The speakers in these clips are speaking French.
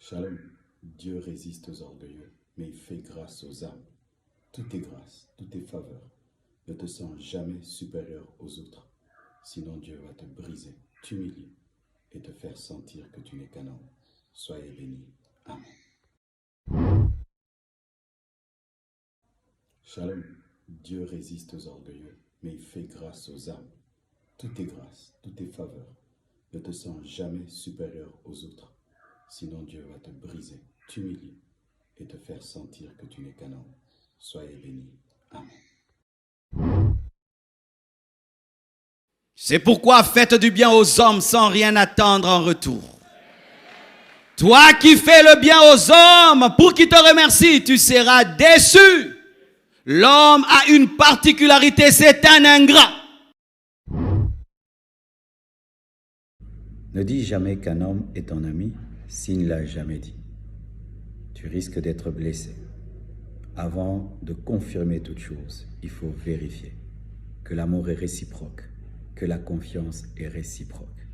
Shalom, Dieu résiste aux orgueilleux, mais il fait grâce aux âmes. Tout est grâce, tout est faveur. Ne te sens jamais supérieur aux autres. Sinon Dieu va te briser, t'humilier et te faire sentir que tu n'es qu'un homme. Soyez bénis. Amen. Shalom, Dieu résiste aux orgueilleux, mais il fait grâce aux âmes. Tout est grâce, tout est faveur. Ne te sens jamais supérieur aux autres. Sinon Dieu va te briser, t'humilier et te faire sentir que tu n'es qu'un homme. Soyez bénis. Amen. C'est pourquoi faites du bien aux hommes sans rien attendre en retour. Toi qui fais le bien aux hommes pour qu'ils te remercient, tu seras déçu. L'homme a une particularité, c'est un ingrat. Ne dis jamais qu'un homme est ton ami s'il ne l'a jamais dit. Tu risques d'être blessé. Avant de confirmer toute chose, il faut vérifier que l'amour est réciproque, que la confiance est réciproque.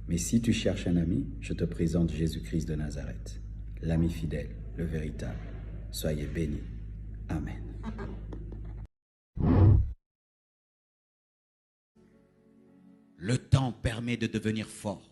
Mais si tu cherches un ami, je te présente Jésus-Christ de Nazareth, l'ami fidèle, le véritable. Soyez bénis. Amen. Le temps permet de devenir fort.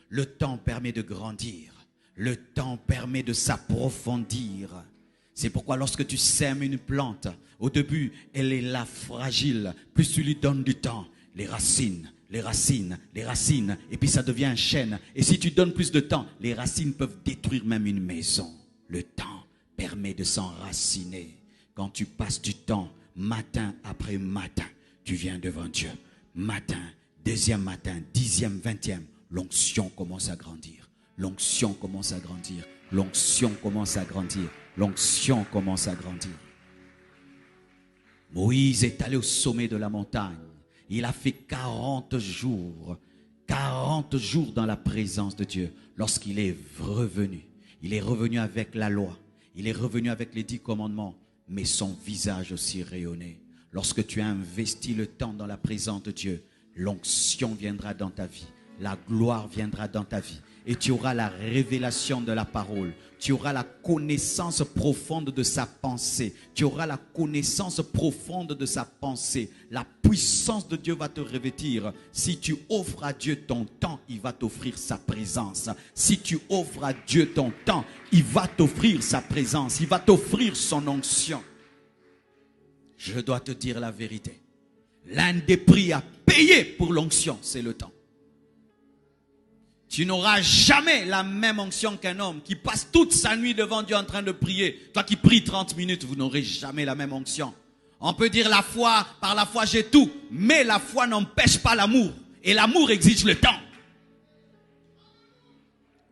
Le temps permet de grandir. Le temps permet de s'approfondir. C'est pourquoi lorsque tu sèmes une plante, au début, elle est là fragile. Plus tu lui donnes du temps, les racines, et puis ça devient un chêne. Et si tu donnes plus de temps, les racines peuvent détruire même une maison. Le temps permet de s'enraciner. Quand tu passes du temps, matin après matin, tu viens devant Dieu. Matin, deuxième matin, 10e, 20e, l'onction commence à grandir. L'onction commence à grandir. L'onction commence à grandir. L'onction commence à grandir. Moïse est allé au sommet de la montagne. Il a fait 40 jours dans la présence de Dieu. Lorsqu'il est revenu, il est revenu avec la loi. Il est revenu avec les 10 commandements. Mais son visage aussi rayonnait. Lorsque tu as investi le temps dans la présence de Dieu, l'onction viendra dans ta vie. La gloire viendra dans ta vie. Et tu auras la révélation de la parole. Tu auras la connaissance profonde de sa pensée. Tu auras la connaissance profonde de sa pensée. La puissance de Dieu va te revêtir. Si tu offres à Dieu ton temps, il va t'offrir sa présence. Si tu offres à Dieu ton temps, il va t'offrir sa présence. Il va t'offrir son onction. Je dois te dire la vérité. L'un des prix à payer pour l'onction, c'est le temps. Tu n'auras jamais la même onction qu'un homme qui passe toute sa nuit devant Dieu en train de prier. Toi qui pries 30 minutes, vous n'aurez jamais la même onction. On peut dire la foi, par la foi j'ai tout. Mais la foi n'empêche pas l'amour. Et l'amour exige le temps.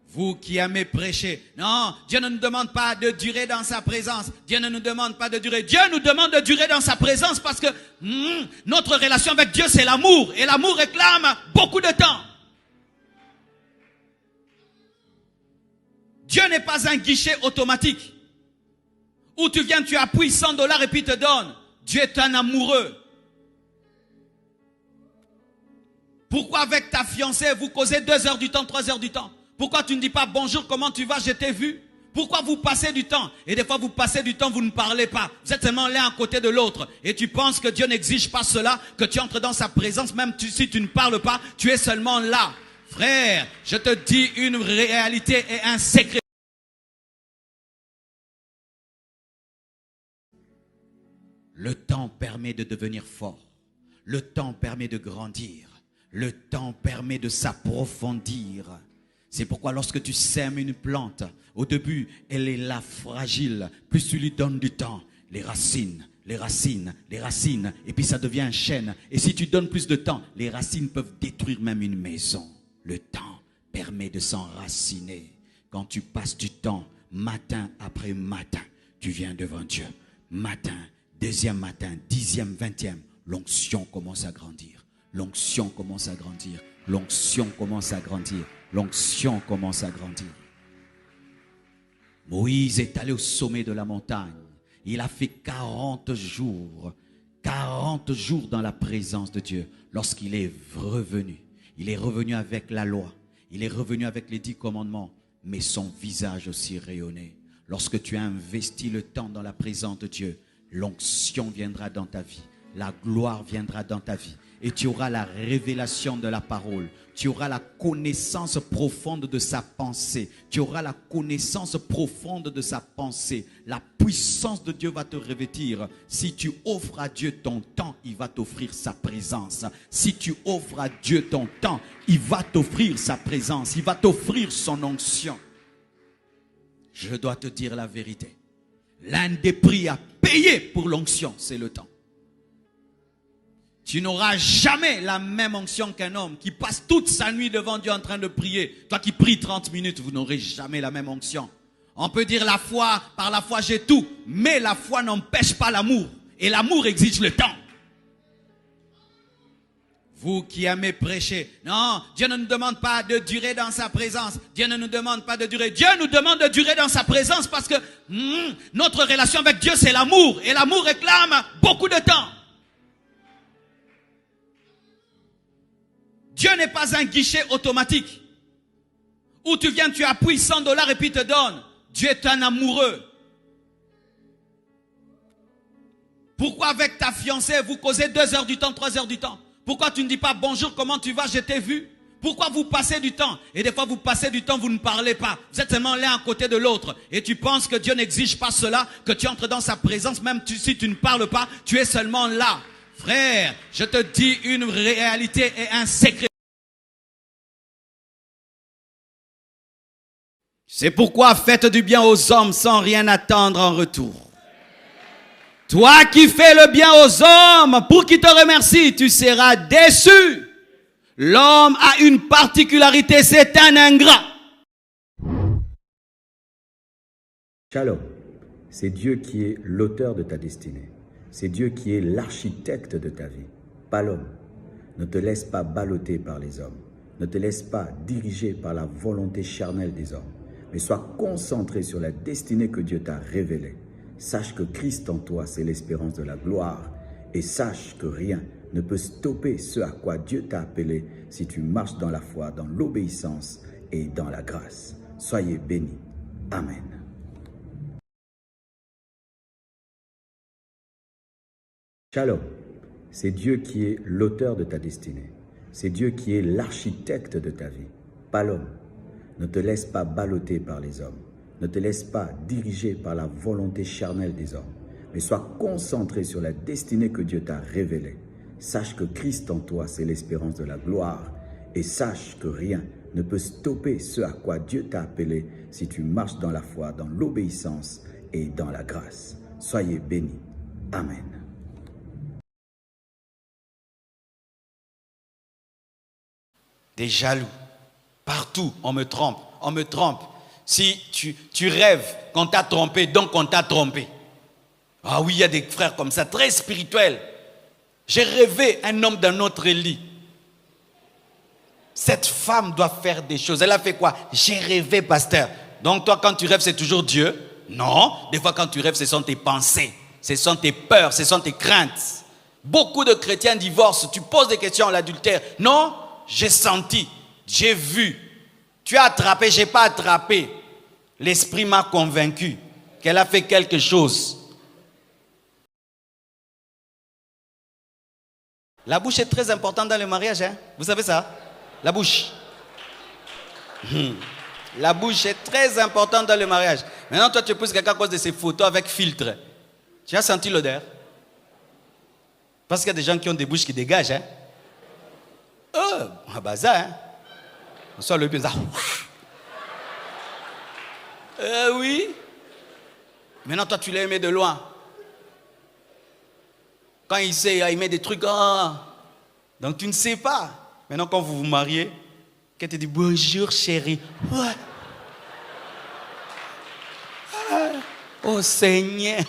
Vous qui aimez prêcher, non, Dieu ne nous demande pas de durer dans sa présence. Dieu ne nous demande pas de durer. Dieu nous demande de durer dans sa présence parce que notre relation avec Dieu, c'est l'amour. Et l'amour réclame beaucoup de temps. Dieu n'est pas un guichet automatique où tu viens, tu appuies $100 et puis il te donne. Dieu est un amoureux. Pourquoi avec ta fiancée, vous causez 2 heures du temps, 3 heures du temps? Pourquoi tu ne dis pas bonjour, comment tu vas, je t'ai vu? Pourquoi vous passez du temps? Et des fois vous passez du temps, vous ne parlez pas. Vous êtes seulement l'un à côté de l'autre. Et tu penses que Dieu n'exige pas cela, que tu entres dans sa présence, même si tu ne parles pas, tu es seulement là. Frère, je te dis une réalité et un secret. Le temps permet de devenir fort. Le temps permet de grandir. Le temps permet de s'approfondir. C'est pourquoi lorsque tu sèmes une plante, au début, elle est là fragile. Plus tu lui donnes du temps, les racines, et puis ça devient un chêne. Et si tu donnes plus de temps, les racines peuvent détruire même une maison. Le temps permet de s'enraciner. Quand tu passes du temps, matin après matin, tu viens devant Dieu. Matin, deuxième matin, 10e, 20e, l'onction commence à grandir. L'onction commence à grandir. L'onction commence à grandir. L'onction commence à grandir. Moïse est allé au sommet de la montagne. Il a fait 40 jours dans la présence de Dieu. Lorsqu'il est revenu avec la loi. Il est revenu avec les 10 commandements. mais son visage aussi rayonnait. Lorsque tu as investi le temps dans la présence de Dieu, l'onction viendra dans ta vie, la gloire viendra dans ta vie et tu auras la révélation de la parole. Tu auras la connaissance profonde de sa pensée. Tu auras la connaissance profonde de sa pensée. La puissance de Dieu va te revêtir. Si tu offres à Dieu ton temps, il va t'offrir sa présence. Si tu offres à Dieu ton temps, il va t'offrir sa présence. Il va t'offrir son onction. Je dois te dire la vérité. L'un des prix à payer pour l'onction, c'est le temps. Tu n'auras jamais la même onction qu'un homme qui passe toute sa nuit devant Dieu en train de prier. Toi qui pries 30 minutes, vous n'aurez jamais la même onction. On peut dire la foi, par la foi j'ai tout. Mais la foi n'empêche pas l'amour. Et l'amour exige le temps. Vous qui aimez prêcher, non, Dieu ne nous demande pas de durer dans sa présence. Dieu ne nous demande pas de durer. Dieu nous demande de durer dans sa présence parce que notre relation avec Dieu, c'est l'amour. Et l'amour réclame beaucoup de temps. Dieu n'est pas un guichet automatique où tu viens, tu appuies $100 et puis il te donne. Dieu est un amoureux. Pourquoi avec ta fiancée, vous causez 2 heures du temps, 3 heures du temps? Pourquoi tu ne dis pas bonjour, comment tu vas, je t'ai vu? Pourquoi vous passez du temps? Et des fois vous passez du temps, vous ne parlez pas. Vous êtes seulement l'un à côté de l'autre. Et tu penses que Dieu n'exige pas cela, que tu entres dans sa présence, même si tu ne parles pas, tu es seulement là. Frère, je te dis une réalité et un secret. C'est pourquoi faites du bien aux hommes sans rien attendre en retour. Toi qui fais le bien aux hommes pour qu'ils te remercient, tu seras déçu. L'homme a une particularité, c'est un ingrat. Shalom, c'est Dieu qui est l'auteur de ta destinée. C'est Dieu qui est l'architecte de ta vie, pas l'homme. Ne te laisse pas balloter par les hommes. Ne te laisse pas diriger par la volonté charnelle des hommes. Mais sois concentré sur la destinée que Dieu t'a révélée. Sache que Christ en toi, c'est l'espérance de la gloire. Et sache que rien ne peut stopper ce à quoi Dieu t'a appelé si tu marches dans la foi, dans l'obéissance et dans la grâce. Soyez bénis. Amen. Shalom, c'est Dieu qui est l'auteur de ta destinée. C'est Dieu qui est l'architecte de ta vie, pas l'homme. Ne te laisse pas balloter par les hommes. Ne te laisse pas diriger par la volonté charnelle des hommes. Mais sois concentré sur la destinée que Dieu t'a révélée. Sache que Christ en toi, c'est l'espérance de la gloire. Et sache que rien ne peut stopper ce à quoi Dieu t'a appelé si tu marches dans la foi, dans l'obéissance et dans la grâce. Soyez bénis. Amen. Des jaloux. Partout, on me trompe, on me trompe. Si tu rêves qu'on t'a trompé, donc on t'a trompé. Ah oui, il y a des frères comme ça, très spirituels. J'ai rêvé un homme d'un autre lit. Cette femme doit faire des choses. Elle a fait quoi? J'ai rêvé, pasteur. Donc toi, quand tu rêves, c'est toujours Dieu? Non. Des fois, quand tu rêves, ce sont tes pensées. Ce sont tes peurs, ce sont tes craintes. Beaucoup de chrétiens divorcent. Tu poses des questions à l'adultère. Non, j'ai senti. J'ai vu, tu as attrapé, je n'ai pas attrapé. L'esprit m'a convaincu qu'elle a fait quelque chose. La bouche est très importante dans le mariage, hein? Vous savez ça? La bouche. La bouche est très importante dans le mariage. Maintenant, toi, tu épouses quelqu'un à cause de ses photos avec filtre. Tu as senti l'odeur? Parce qu'il y a des gens qui ont des bouches qui dégagent, hein? Oh, bah ça, hein? On sort le pied, ça. Oui. Maintenant, toi, tu l'as aimé de loin. Quand il sait, il met des trucs. Oh. Donc, tu ne sais pas. Maintenant, quand vous vous mariez, qu'elle te dit bonjour, chérie. Ouais. Oh, Seigneur.